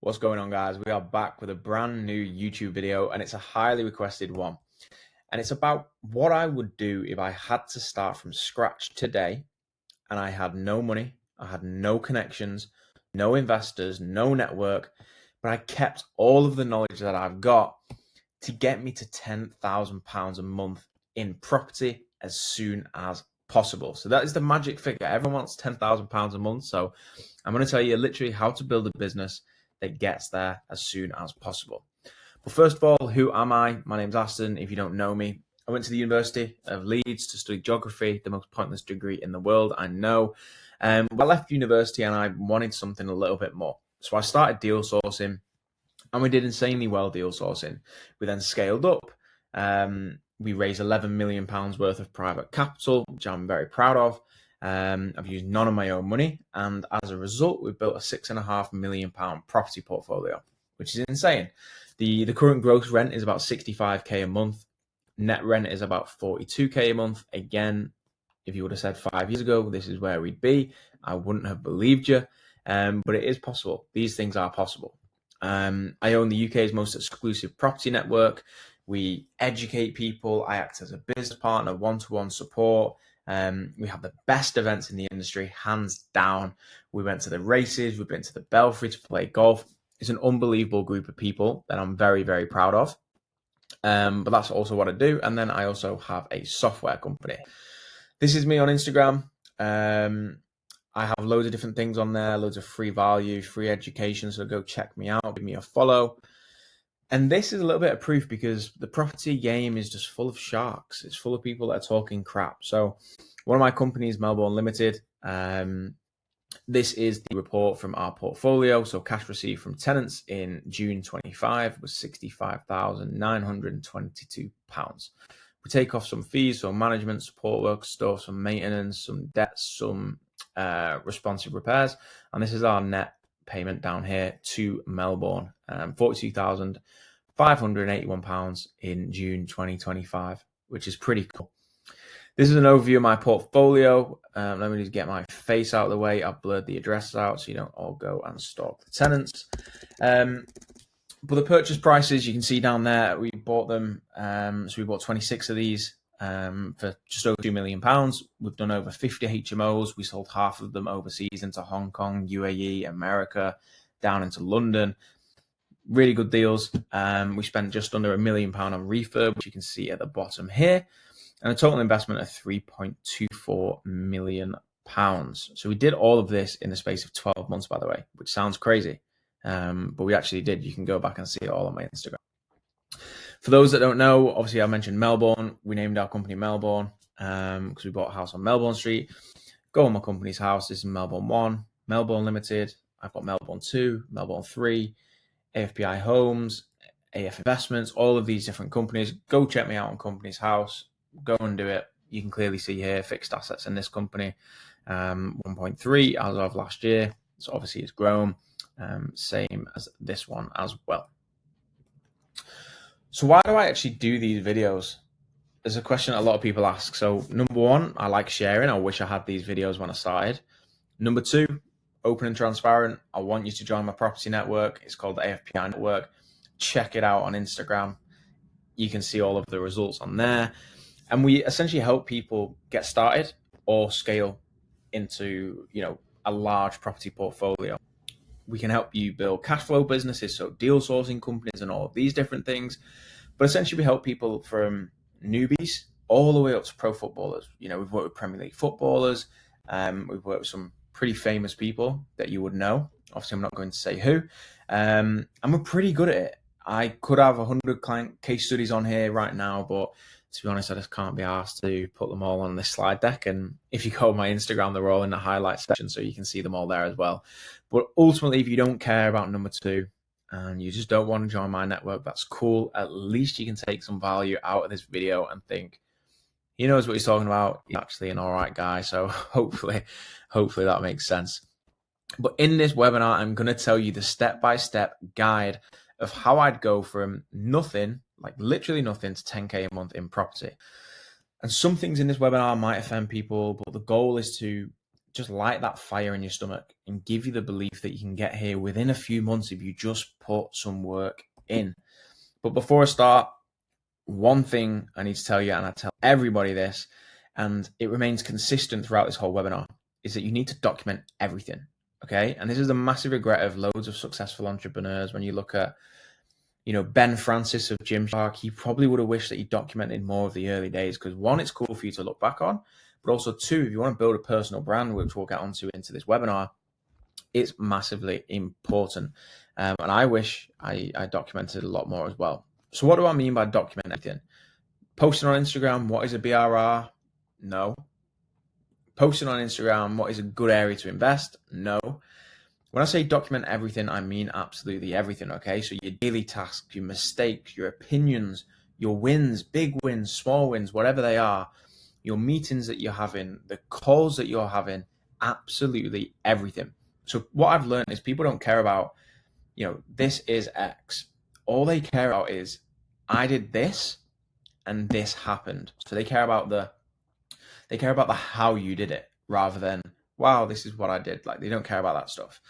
What's going on, guys? We are back with a brand new YouTube video, and it's a highly requested one. And it's about what I would do if I had to start from scratch today and I had no money, I had no connections, no investors, no network, but I kept all of the knowledge that I've got to get me to £10,000 a month in property as soon as possible. So that is the magic figure. Everyone wants £10,000 a month. So I'm going to tell you literally how to build a business that gets there as soon as possible. But first of all, who am I? My name's Aston. If you don't know me, I went to the University of Leeds to study geography, the most pointless degree in the world, I know. I left university and I wanted something a little bit more. So I started deal sourcing, and we did insanely well deal sourcing. We then scaled up. We raised £11 million worth of private capital, which I'm very proud of. I've used none of my own money, and as a result, we've built a £6.5 million property portfolio, which is insane. The current gross rent is about 65k a month. Net rent is about 42k a month. Again, if you would have said 5 years ago, this is where we'd be, I wouldn't have believed you. But it is possible. These things are possible. I own the UK's most exclusive property network. We educate people. I act as a business partner, one-to-one support. We have the best events in the industry, hands down. We went to the races. We've been to the Belfry to play golf. It's an unbelievable group of people that I'm very, very proud of. But that's also what I do. And then I also have a software company. This is me on Instagram. I have loads of different things on there, loads of free value, free education. So go check me out, give me a follow. And this is a little bit of proof because the property game is just full of sharks. It's full of people that are talking crap. So one of my companies, Melbourne Limited, this is the report from our portfolio. So cash received from tenants in June 25 was £65,922. We take off some fees, so management, support work stuff, some maintenance, some debts, some responsive repairs. And this is our net payment down here to Melbourne, £42,581 in June 2025, which is pretty cool. This is an overview of my portfolio. Let me just get my face out of the way. I've blurred the addresses out so you don't all go and stalk the tenants. But the purchase prices, you can see down there, we bought them. So we bought 26 of these for just over £2 million. We've done over 50 HMOs. We sold half of them overseas into Hong Kong, UAE, America, down into London. Really good deals. We spent just under £1 million on refurb, which you can see at the bottom here, and a total investment of £3.24 million. So we did all of this in the space of 12 months, by the way, which sounds crazy. But we actually did. You can go back and see it all on my Instagram. For those that don't know, obviously I mentioned Melbourne. We named our company Melbourne because we bought a house on Melbourne Street. Go on my company's house. This is Melbourne 1, Melbourne Limited. I've got Melbourne 2, Melbourne 3, AFPI Homes, AF Investments, all of these different companies. Go check me out on Company's House. Go and do it. You can clearly see here fixed assets in this company, 1.3 as of last year. So obviously it's grown. Same as this one as well. So why do I actually do these videos? There's a question a lot of people ask. So number one, I like sharing. I wish I had these videos when I started. Number two, open and transparent. I want you to join my property network. It's called the AFPI Network. Check it out on Instagram. You can see all of the results on there. And we essentially help people get started or scale into, a large property portfolio. We can help you build cash flow businesses, so deal sourcing companies and all of these different things. But essentially, we help people from newbies all the way up to pro footballers. We've worked with Premier League footballers. We've worked with some pretty famous people that you would know. Obviously, I'm not going to say who. And we're pretty good at it. I could have 100 client case studies on here right now, but to be honest, I just can't be asked to put them all on this slide deck. And if you go on my Instagram, they're all in the highlights section, so you can see them all there as well. But ultimately, if you don't care about number two and you just don't want to join my network, that's cool. At least you can take some value out of this video and think, he knows what he's talking about. He's actually an all right guy. So hopefully that makes sense. But in this webinar, I'm going to tell you the step-by-step guide of how I'd go from nothing, like literally nothing, to 10K a month in property. And some things in this webinar might offend people, but the goal is to just light that fire in your stomach and give you the belief that you can get here within a few months if you just put some work in. But before I start, one thing I need to tell you, and I tell everybody this, and it remains consistent throughout this whole webinar, is that you need to document everything, okay? And this is a massive regret of loads of successful entrepreneurs. When you look at, Ben Francis of Gymshark, he probably would have wished that he documented more of the early days, because one, it's cool for you to look back on, but also two, if you want to build a personal brand, which we'll get onto into this webinar, it's massively important. And I wish I documented a lot more as well. So what do I mean by document anything? Posting on Instagram, what is a BRR? No. Posting on Instagram, what is a good area to invest? No. When I say document everything, I mean absolutely everything, okay? So your daily tasks, your mistakes, your opinions, your wins, big wins, small wins, whatever they are, your meetings that you're having, the calls that you're having, absolutely everything. So what I've learned is people don't care about, this is X. All they care about is, I did this and this happened. So they care about the how you did it rather than, wow, this is what I did. Like, they don't care about that stuff.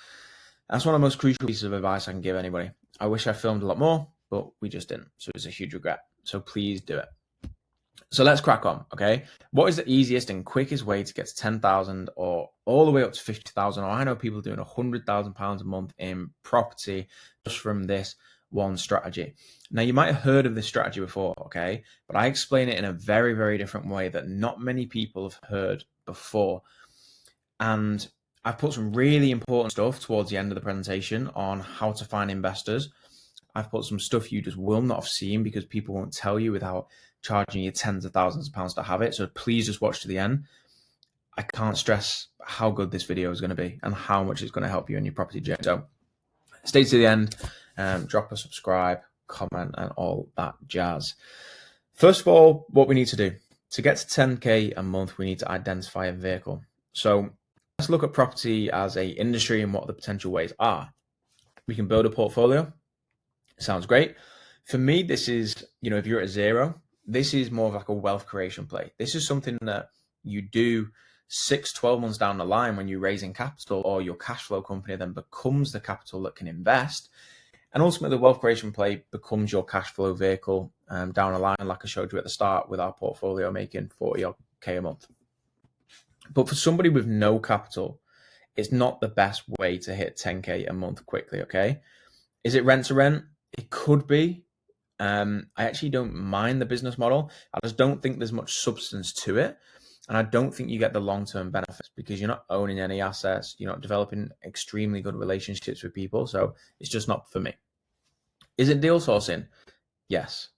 That's one of the most crucial pieces of advice I can give anybody. I wish I filmed a lot more, but we just didn't. So it's a huge regret. So please do it. So let's crack on, okay? What is the easiest and quickest way to get to 10,000 or all the way up to 50,000? Or I know people doing £100,000 a month in property just from this one strategy. Now, you might have heard of this strategy before, okay? But I explain it in a very, very different way that not many people have heard before. And I've put some really important stuff towards the end of the presentation on how to find investors. I've put some stuff you just will not have seen because people won't tell you without charging you tens of thousands of pounds to have it. So please just watch to the end. I can't stress how good this video is going to be and how much it's going to help you in your property journey. So stay to the end, drop a subscribe, comment, and all that jazz. First of all, what we need to do to get to 10K a month, we need to identify a vehicle. So let's look at property as a industry and what the potential ways are. We can build a portfolio. Sounds great. For me, this is, if you're at zero, this is more of like a wealth creation play. This is something that you do 6-12 months down the line when you're raising capital, or your cash flow company then becomes the capital that can invest. And ultimately, the wealth creation play becomes your cash flow vehicle down the line, like I showed you at the start with our portfolio making 40K a month. But for somebody with no capital, it's not the best way to hit 10K a month quickly, okay? Is it rent to rent? It could be. I actually don't mind the business model. I just don't think there's much substance to it. And I don't think you get the long-term benefits because you're not owning any assets. You're not developing extremely good relationships with people. So it's just not for me. Is it deal sourcing? Yes,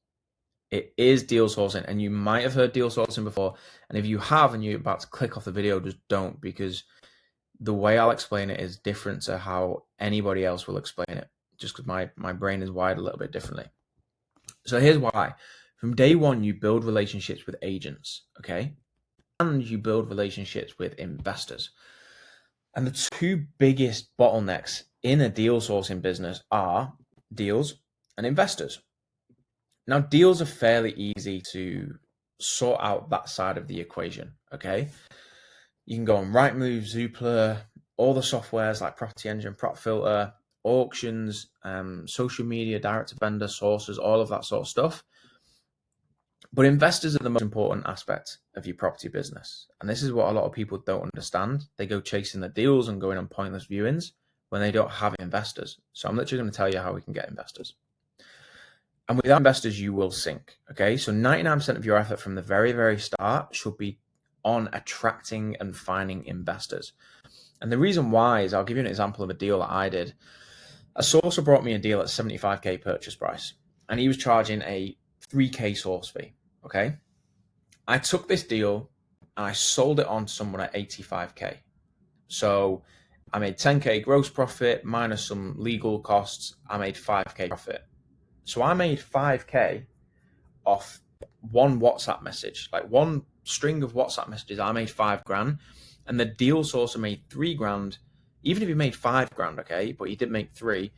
it is deal sourcing. And you might have heard deal sourcing before. And if you have and you're about to click off the video, just don't, because the way I'll explain it is different to how anybody else will explain it, just because my brain is wired a little bit differently. So here's why. From day one, you build relationships with agents, okay? And you build relationships with investors. And the two biggest bottlenecks in a deal sourcing business are deals and investors. Now, deals are fairly easy to sort out that side of the equation, okay? You can go on Rightmove, Zoopla, all the softwares like Property Engine, PropFilter, auctions, social media, direct to vendor, sources, all of that sort of stuff. But investors are the most important aspect of your property business. And this is what a lot of people don't understand. They go chasing the deals and going on pointless viewings when they don't have investors. So I'm literally going to tell you how we can get investors. And without investors, you will sink. Okay. So 99% of your effort from the very, very start should be on attracting and finding investors. And the reason why is I'll give you an example of a deal that I did. A sourcer brought me a deal at 75K purchase price, and he was charging a 3K source fee. Okay. I took this deal and I sold it on to someone at 85K. So I made 10K gross profit minus some legal costs. I made 5K profit. So I made 5K off one WhatsApp message, like one string of WhatsApp messages. I made $5,000, and the deal sourcer made $3,000. Even if he made $5,000, okay, but he didn't make 3.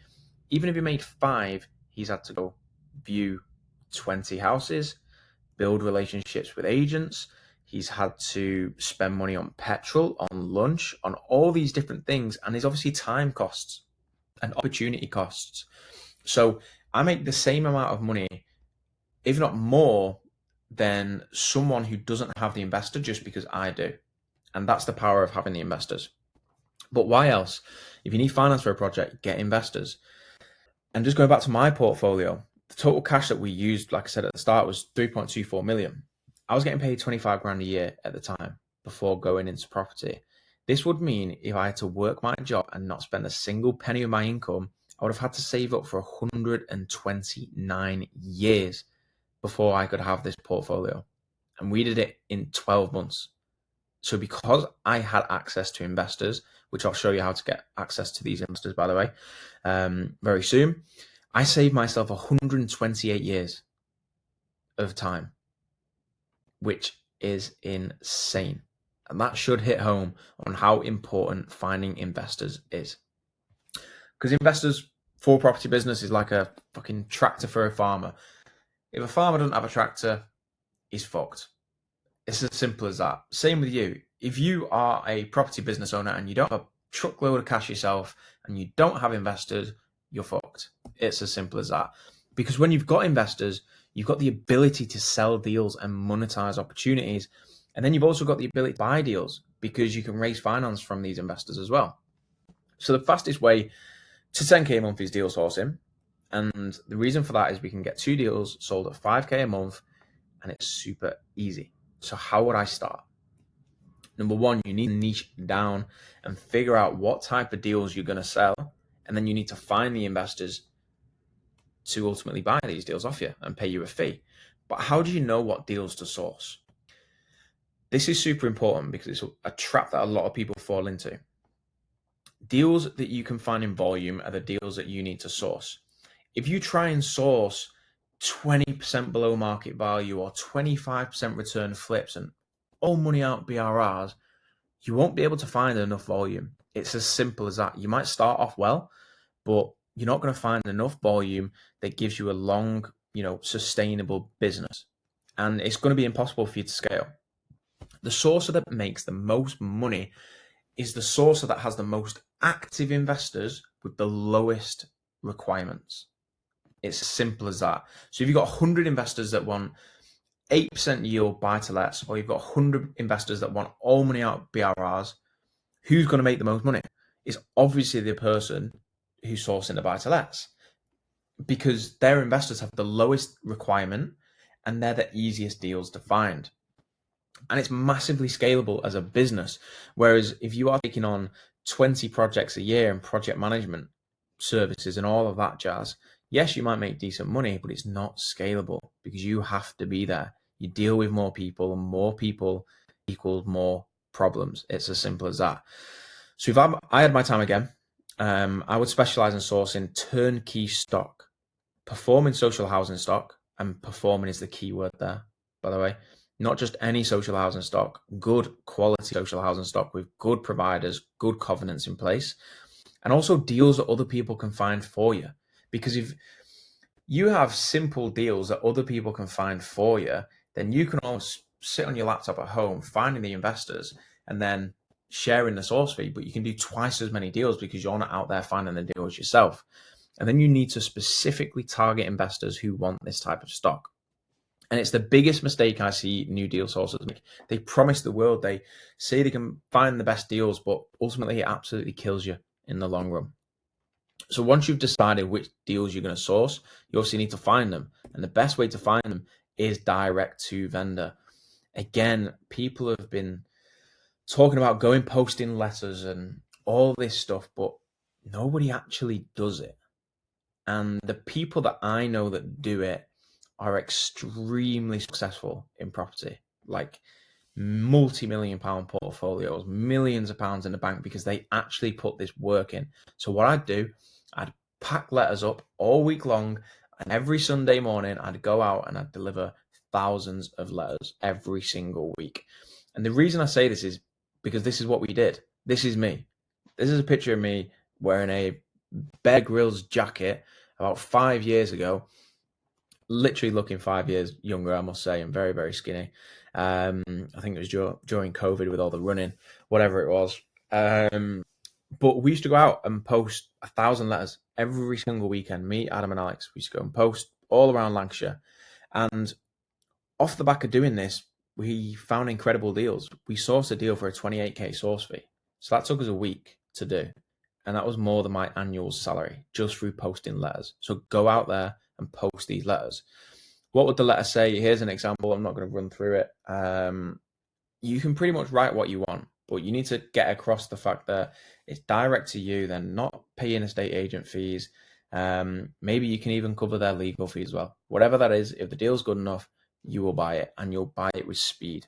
Even if he made 5, he's had to go view 20 houses, build relationships with agents. He's had to spend money on petrol, on lunch, on all these different things. And there's obviously time costs and opportunity costs. So I make the same amount of money, if not more, than someone who doesn't have the investor just because I do. And that's the power of having the investors. But why else? If you need finance for a project, get investors. And just going back to my portfolio, the total cash that we used, like I said at the start, was 3.24 million. I was getting paid 25 grand a year at the time before going into property. This would mean if I had to work my job and not spend a single penny of my income, I would have had to save up for 129 years before I could have this portfolio. And we did it in 12 months. So because I had access to investors, which I'll show you how to get access to these investors, by the way, very soon, I saved myself 128 years of time, which is insane. And that should hit home on how important finding investors is. Because investors for property business is like a fucking tractor for a farmer. If a farmer doesn't have a tractor, he's fucked. It's as simple as that. Same with you. If you are a property business owner and you don't have a truckload of cash yourself and you don't have investors, you're fucked. It's as simple as that. Because when you've got investors, you've got the ability to sell deals and monetize opportunities. And then you've also got the ability to buy deals because you can raise finance from these investors as well. So the fastest way to 10K a month is deal sourcing. And the reason for that is we can get 2 deals sold at 5K a month and it's super easy. So how would I start? Number one, you need to niche down and figure out what type of deals you're going to sell. And then you need to find the investors to ultimately buy these deals off you and pay you a fee. But how do you know what deals to source? This is super important because it's a trap that a lot of people fall into. Deals that you can find in volume are the deals that you need to source. If you try and source 20% below market value or 25% return flips and all money out BRRs, you won't be able to find enough volume. It's as simple as that. You might start off well, but you're not going to find enough volume that gives you a long, sustainable business. And it's going to be impossible for you to scale. The sourcer that makes the most money is the sourcer that has the most active investors with the lowest requirements. It's as simple as that. So if you've got 100 investors that want 8% yield buy-to-lets, or you've got 100 investors that want all money out BRRs, who's going to make the most money? It's obviously the person who's sourcing the buy-to-lets because their investors have the lowest requirement and they're the easiest deals to find. And it's massively scalable as a business. Whereas if you are taking on 20 projects a year and project management services and all of that jazz, yes, you might make decent money, but it's not scalable because you have to be there. You deal with more people and more people equals more problems. It's as simple as that. So if I had my time again, I would specialize in sourcing turnkey stock, performing social housing stock, and performing is the key word there, by the way. Not just any social housing stock, good quality social housing stock with good providers, good covenants in place, and also deals that other people can find for you. Because if you have simple deals that other people can find for you, then you can almost sit on your laptop at home, finding the investors and then sharing the source fee, but you can do twice as many deals because you're not out there finding the deals yourself. And then you need to specifically target investors who want this type of stock. And it's the biggest mistake I see new deal sources make. They promise the world, they say they can find the best deals, but ultimately it absolutely kills you in the long run. So once you've decided which deals you're going to source, you obviously need to find them. And the best way to find them is direct to vendor. Again, people have been talking about going posting letters and all this stuff, but nobody actually does it. And the people that I know that do it are extremely successful in property, like multi-million pound portfolios, millions of pounds in the bank because they actually put this work in. So what I'd do, I'd pack letters up all week long, and every Sunday morning I'd go out and I'd deliver thousands of letters every single week. And the reason I say this is because this is what we did. This is me. This is a picture of me wearing a Bear Grylls jacket about 5 years ago, literally looking 5 years younger, I must say. I'm very, very skinny. I think it was during COVID with all the running, whatever it was. But we used to go out and post 1,000 letters every single weekend. Me, Adam, and Alex, we used to go and post all around Lancashire. And off the back of doing this, we found incredible deals. We sourced a deal for a 28k source fee. So that took us a week to do. And that was more than my annual salary just through posting letters. So go out there and post these letters. What would the letter say? Here's an example. I'm not going to run through it. You can pretty much write what you want, but you need to get across the fact that it's direct to you, then not paying estate agent fees. Maybe you can even cover their legal fees as well. Whatever that is, if the deal's good enough, you will buy it, and you'll buy it with speed.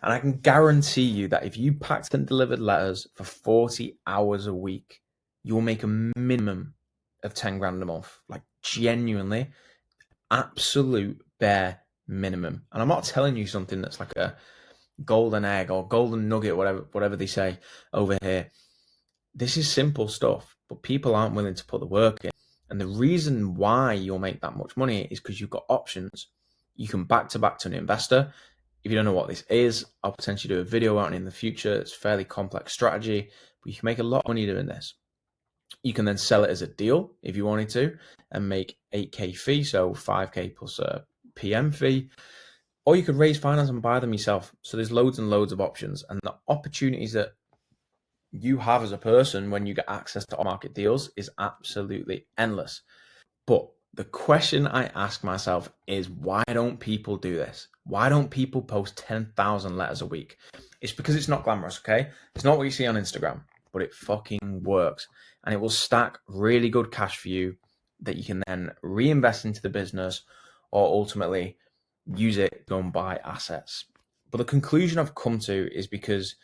And I can guarantee you that if you packed and delivered letters for 40 hours a week, you will make a minimum of 10 grand a month. Like genuinely, absolute bare minimum. And I'm not telling you something that's like a golden egg or golden nugget, whatever they say over here. This is simple stuff, but people aren't willing to put the work in. And the reason why you'll make that much money is because you've got options. You can back to back to an investor. If you don't know what this is, I'll potentially do a video on it in the future. It's a fairly complex strategy, but you can make a lot of money doing this. You can then sell it as a deal if you wanted to and make 8k fee, so 5k plus a PM fee. Or you could raise finance and buy them yourself. So there's loads and loads of options, and the opportunities that you have as a person when you get access to market deals is absolutely endless. But the question I ask myself is, why don't people do this? Why don't people post 10,000 letters a week? It's because it's not glamorous, okay? It's not what you see on Instagram, but it fucking works. And it will stack really good cash for you that you can then reinvest into the business or ultimately use it to go and buy assets. But the conclusion I've come to is because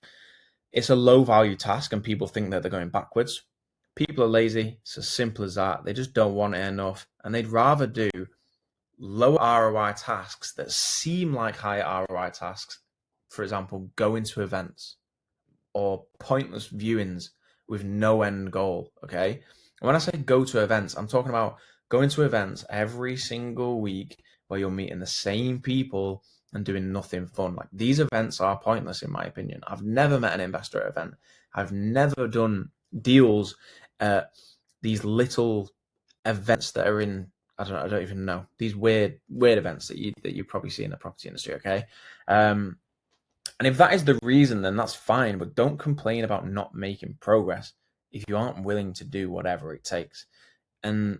it's a low value task and people think that they're going backwards. People are lazy. It's as simple as that. They just don't want it enough. And they'd rather do low ROI tasks that seem like high ROI tasks. For example, go into events or pointless viewings with no end goal. Okay. And when I say go to events, I'm talking about going to events every single week where you're meeting the same people and doing nothing fun. Like, these events are pointless in my opinion. I've never met an investor at an event. I've never done deals at these little events that are in, I don't even know, these weird events that you probably see in the property industry. Okay. And if that is the reason, then that's fine, but don't complain about not making progress if you aren't willing to do whatever it takes. And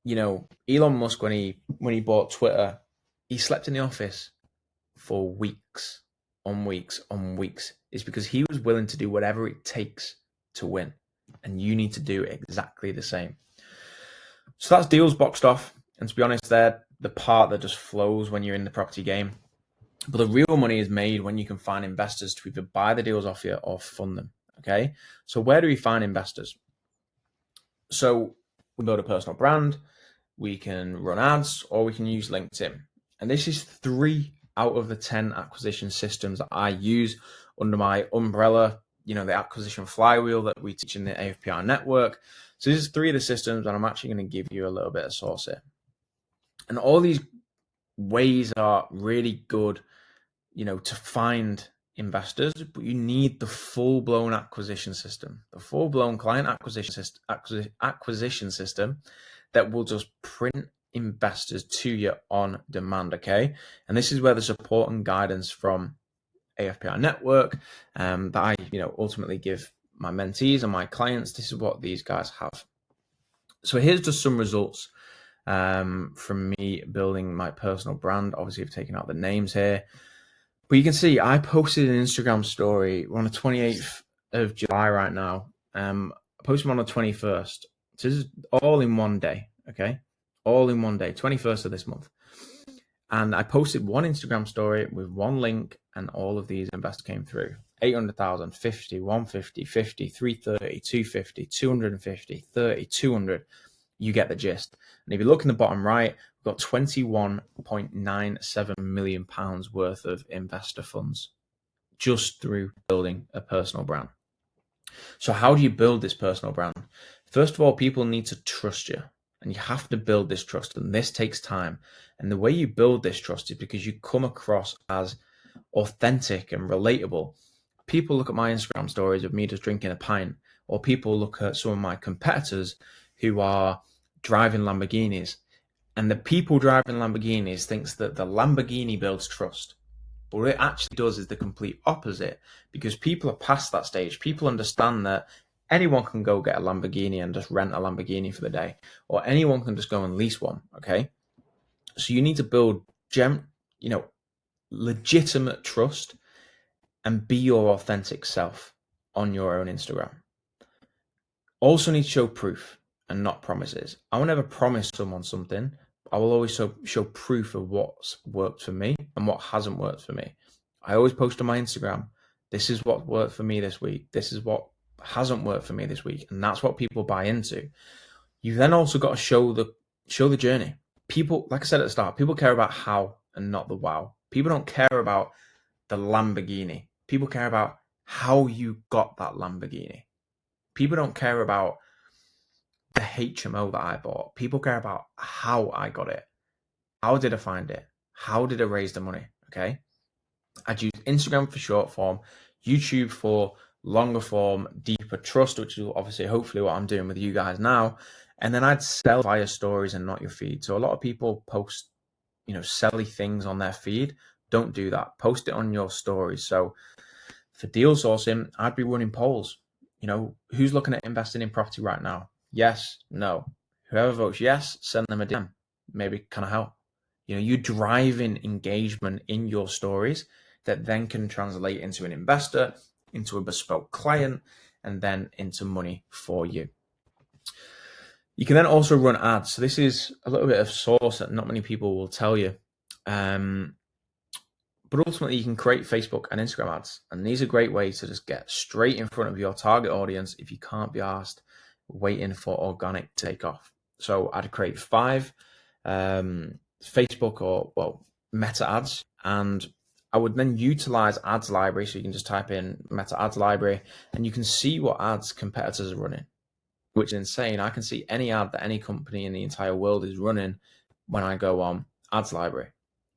you know, Elon Musk, when he bought Twitter, he slept in the office for weeks on weeks on weeks. It's because he was willing to do whatever it takes to win. And you need to do exactly the same. So that's deals boxed off. And to be honest, they're the part that just flows when you're in the property game. But the real money is made when you can find investors to either buy the deals off you or fund them. Okay. So where do we find investors? So we build a personal brand, we can run ads, or we can use LinkedIn. And this is 3 out of the 10 acquisition systems that I use under my umbrella, you know, the acquisition flywheel that we teach in the AFPR network. So this is 3 of the systems, and I'm actually going to give you a little bit of source here. And all these ways are really good, you know, to find investors, but you need the full-blown acquisition system, the full-blown client acquisition system that will just print investors to you on demand. Okay. And this is where the support and guidance from AFPR network that I, you know, ultimately give my mentees and my clients. This is what these guys have. So here's just some results from me building my personal brand. Obviously, I've taken out the names here, but you can see I posted an Instagram story. We're on the 28th of July right now. I posted them on the 21st. So this is all in one day. Okay. All in one day, 21st of this month. And I posted one Instagram story with one link, and all of these investors came through. 800,000, 50, 150, 50, 330, 250, 250, 30, 200. You get the gist. And if you look in the bottom right, we've got £21.97 million worth of investor funds just through building a personal brand. So how do you build this personal brand? First of all, people need to trust you. and you have to build this trust, and this takes time. And the way you build this trust is because you come across as authentic and relatable. People look at my Instagram stories of me just drinking a pint, or people look at some of my competitors who are driving Lamborghinis, and the people driving Lamborghinis thinks that the Lamborghini builds trust. But what it actually does is the complete opposite, because people are past that stage. People understand that anyone can go get a Lamborghini and just rent a Lamborghini for the day, or anyone can just go and lease one. Okay, so you need to build legitimate trust and be your authentic self on your own Instagram. Also need to show proof and not promises. I will never promise someone something. I will always show proof of what's worked for me and what hasn't worked for me. I always post on my Instagram, this is what worked for me this week. This is what hasn't worked for me this week. And that's what people buy into. You then also got to show the journey. People, like I said at the start, people care about how and not the wow. People don't care about the Lamborghini. People care about how you got that Lamborghini. People don't care about the HMO that I bought. People care about how I got it. How did I find it? How did I raise the money? Okay. I'd use Instagram for short form, YouTube for longer form, deeper trust, which is obviously hopefully what I'm doing with you guys now. And then I'd sell via stories and not your feed. So a lot of people post, selly things on their feed. Don't do that. Post it on your stories. So for deal sourcing, I'd be running polls. Who's looking at investing in property right now? Yes, no. Whoever votes yes, send them a DM. Maybe can I help? You're driving engagement in your stories that then can translate into an investor, into a bespoke client, and then into money for you. You can then also run ads. So this is a little bit of source that not many people will tell you. But ultimately, you can create Facebook and Instagram ads. And these are great ways to just get straight in front of your target audience if you can't be asked waiting for organic takeoff. So I'd create 5 Facebook or Meta ads, and I would then utilize ads library. So you can just type in Meta ads library and you can see what ads competitors are running, which is insane. I can see any ad that any company in the entire world is running when I go on ads library.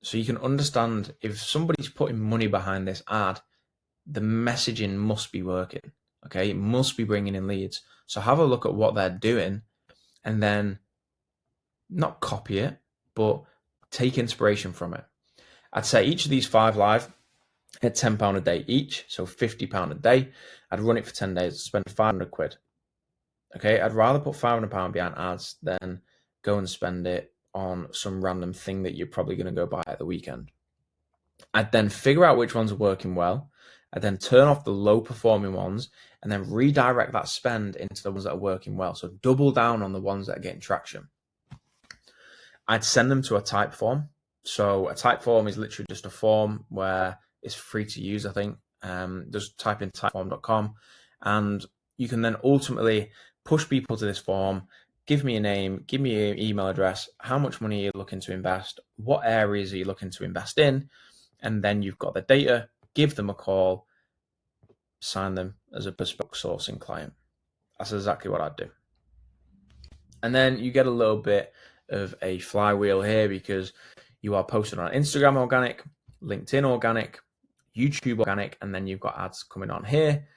So you can understand if somebody's putting money behind this ad, the messaging must be working. Okay, it must be bringing in leads. So have a look at what they're doing and then not copy it, but take inspiration from it. I'd say each of these 5 live at £10 a day each, so £50 a day. I'd run it for 10 days, spend 500 quid. Okay, I'd rather put £500 behind ads than go and spend it on some random thing that you're probably going to go buy at the weekend. I'd then figure out which ones are working well. I'd then turn off the low performing ones and then redirect that spend into the ones that are working well. So double down on the ones that are getting traction. I'd send them to a type form. So a type form is literally just a form where it's free to use, I think. Just type in typeform.com and you can then ultimately push people to this form. Give me a name, give me your email address, how much money are you looking to invest, what areas are you looking to invest in, and then you've got the data, give them a call, sign them as a bespoke sourcing client. That's exactly what I'd do. And then you get a little bit of a flywheel here because you are posted on Instagram organic, LinkedIn organic, YouTube organic, and then you've got ads coming on here,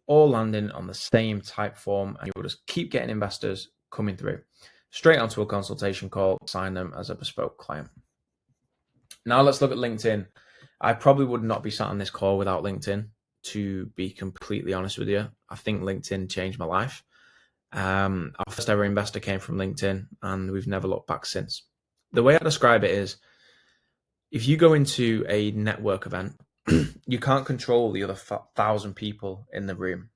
all landing on the same type form, and you will just keep getting investors coming through straight onto a consultation call, sign them as a bespoke client. Now let's look at LinkedIn. I probably would not be sat on this call without LinkedIn, to be completely honest with you. I think LinkedIn changed my life. Our first ever investor came from LinkedIn and we've never looked back since. The way I describe it is, if you go into a network event, you can't control the other 1,000 people in the room.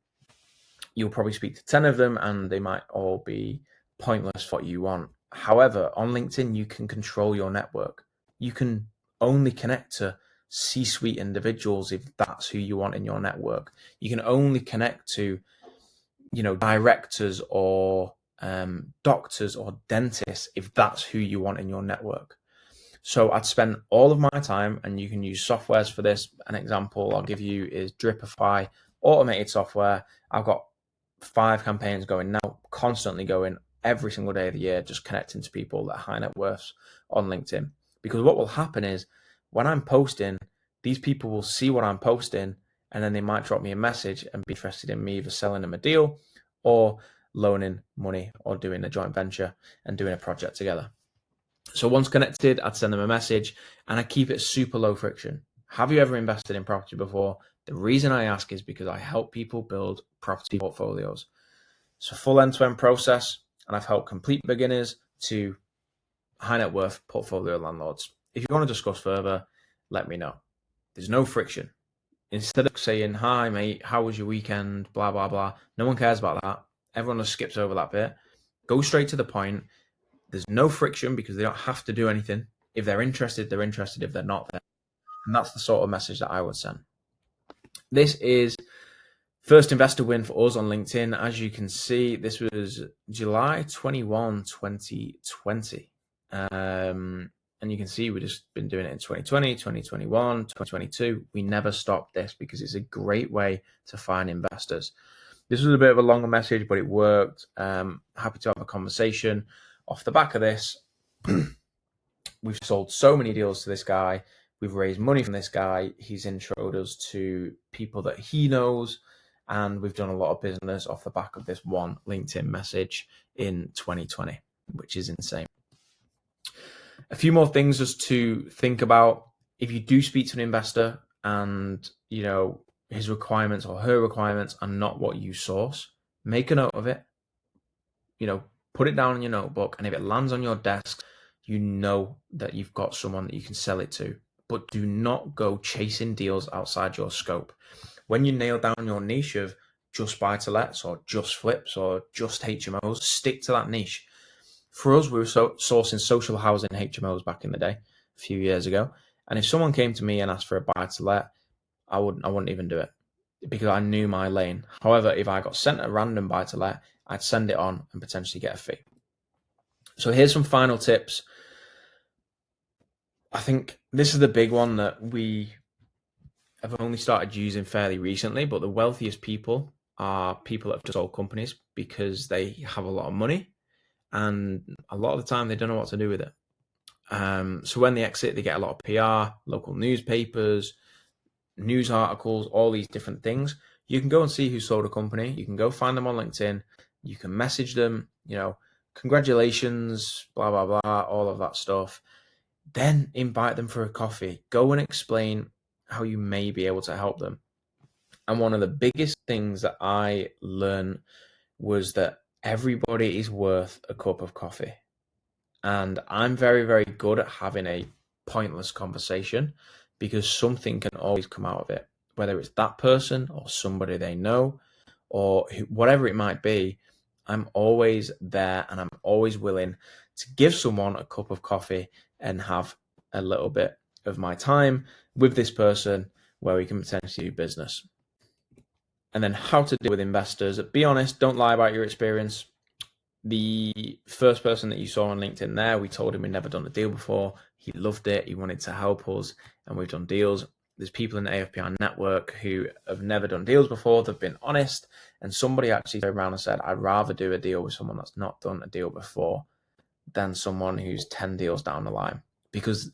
You'll probably speak to 10 of them and they might all be pointless for what you want. However, on LinkedIn, you can control your network. You can only connect to C-suite individuals if that's who you want in your network. You can only connect to, directors or doctors or dentists if that's who you want in your network. So I'd spend all of my time, and you can use softwares for this. An example I'll give you is Dripify, automated software. I've got 5 campaigns going now, constantly going every single day of the year, just connecting to people that are high net worths on LinkedIn. Because what will happen is when I'm posting, these people will see what I'm posting, and then they might drop me a message and be interested in me either selling them a deal or loaning money or doing a joint venture and doing a project together. So once connected, I'd send them a message, and I keep it super low friction. Have you ever invested in property before? The reason I ask is because I help people build property portfolios. It's a full end-to-end process, and I've helped complete beginners to high net worth portfolio landlords. If you want to discuss further, let me know. There's no friction. Instead of saying, hi mate, how was your weekend, blah, blah, blah. No one cares about that. Everyone just skips over that bit. Go straight to the point. There's no friction because they don't have to do anything. If they're interested, they're interested. If they're not, then. And that's the sort of message that I would send. This is first investor win for us on LinkedIn. As you can see, this was July 21, 2020. And you can see we've just been doing it in 2020, 2021, 2022. We never stopped this because it's a great way to find investors. This was a bit of a longer message, but it worked. Happy to have a conversation. Off the back of this, we've sold so many deals to this guy. We've raised money from this guy. He's introduced us to people that he knows. And we've done a lot of business off the back of this one LinkedIn message in 2020, which is insane. A few more things just to think about. If you do speak to an investor and, his requirements or her requirements are not what you source, make a note of it. Put it down in your notebook. And if it lands on your desk, you know that you've got someone that you can sell it to. But do not go chasing deals outside your scope. When you nail down your niche of just buy-to-lets or just flips or just HMOs, stick to that niche. For us, we were sourcing social housing HMOs back in the day, a few years ago. And if someone came to me and asked for a buy-to-let, I wouldn't even do it because I knew my lane. However, if I got sent a random buy-to-let, I'd send it on and potentially get a fee. So here's some final tips. I think this is the big one that we have only started using fairly recently, but the wealthiest people are people that have just sold companies because they have a lot of money and a lot of the time they don't know what to do with it. So when they exit, they get a lot of PR, local newspapers, news articles, all these different things. You can go and see who sold a company. You can go find them on LinkedIn. You can message them, congratulations, blah, blah, blah, all of that stuff. Then invite them for a coffee. Go and explain how you may be able to help them. And one of the biggest things that I learned was that everybody is worth a cup of coffee. And I'm very, very good at having a pointless conversation because something can always come out of it, whether it's that person or somebody they know or whatever it might be. I'm always there and I'm always willing to give someone a cup of coffee and have a little bit of my time with this person where we can potentially do business. And then how to deal with investors. Be honest, don't lie about your experience. The first person that you saw on LinkedIn there, we told him we'd never done a deal before. He loved it. He wanted to help us and we've done deals. There's people in the AFPI network who have never done deals before. They've been honest. And somebody actually turned around and said, I'd rather do a deal with someone that's not done a deal before than someone who's 10 deals down the line. Because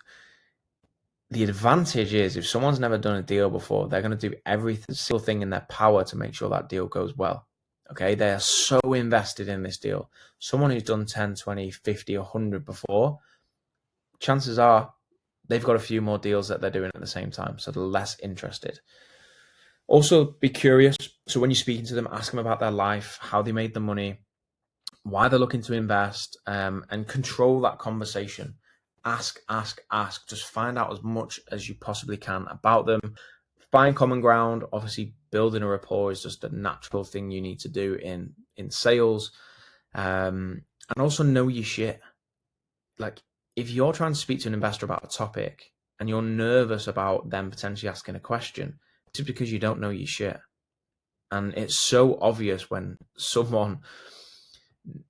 the advantage is if someone's never done a deal before, they're going to do every single thing in their power to make sure that deal goes well. Okay, they are so invested in this deal. Someone who's done 10, 20, 50, 100 before, chances are they've got a few more deals that they're doing at the same time, so they're less interested. Also, be curious. So when you're speaking to them, ask them about their life, how they made the money, why they're looking to invest, and control that conversation. Ask. Just find out as much as you possibly can about them. Find common ground. Obviously, building a rapport is just a natural thing you need to do in sales. And also know your shit. Like, if you're trying to speak to an investor about a topic and you're nervous about them potentially asking a question, it's just because you don't know your shit. And it's so obvious when someone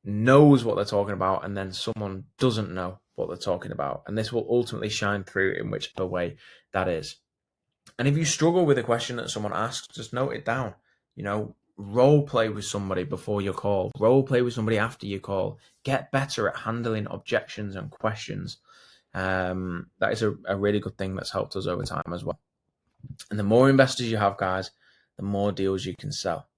knows what they're talking about and then someone doesn't know what they're talking about. And this will ultimately shine through in whichever way that is. And if you struggle with a question that someone asks, just note it down. role play with somebody before your call, role play with somebody after your call, get better at handling objections and questions. That is a really good thing that's helped us over time as well. And the more investors you have, guys, the more deals you can sell.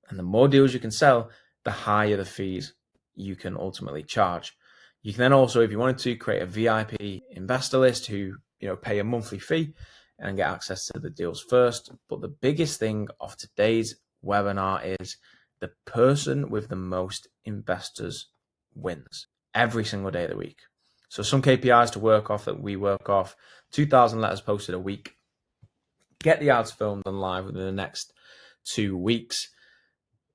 And the more deals you can sell, the higher the fees you can ultimately charge. You can then also, if you wanted to, create a VIP investor list who pay a monthly fee and get access to the deals first. But the biggest thing of today's webinar is the person with the most investors wins every single day of the week. So some KPIs to work off that we work off: 2,000 letters posted a week. Get the ads filmed and live within the next 2 weeks.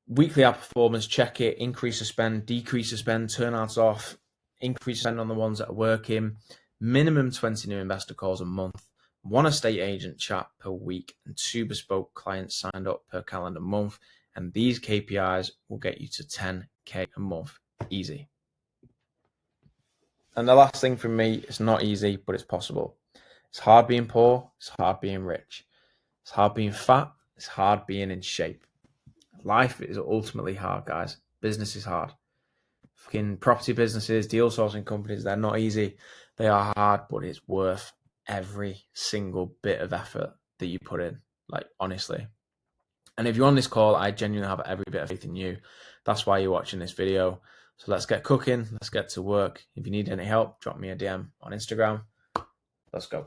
Weekly ad performance, check it, increase the spend, decrease the spend, turn ads off, increase spend on the ones that are working, minimum 20 new investor calls a month, 1 estate agent chat per week, and 2 bespoke clients signed up per calendar month. And these KPIs will get you to 10K a month, easy. And the last thing from me, it's not easy, but it's possible. It's hard being poor, it's hard being rich. It's hard being fat, it's hard being in shape. Life is ultimately hard, guys. Business is hard. Fucking property businesses, deal sourcing companies, they're not easy. They are hard, but it's worth every single bit of effort that you put in, like, honestly. And if you're on this call, I genuinely have every bit of faith in you. That's why you're watching this video. So let's get cooking. Let's get to work. If you need any help, drop me a DM on Instagram. Let's go.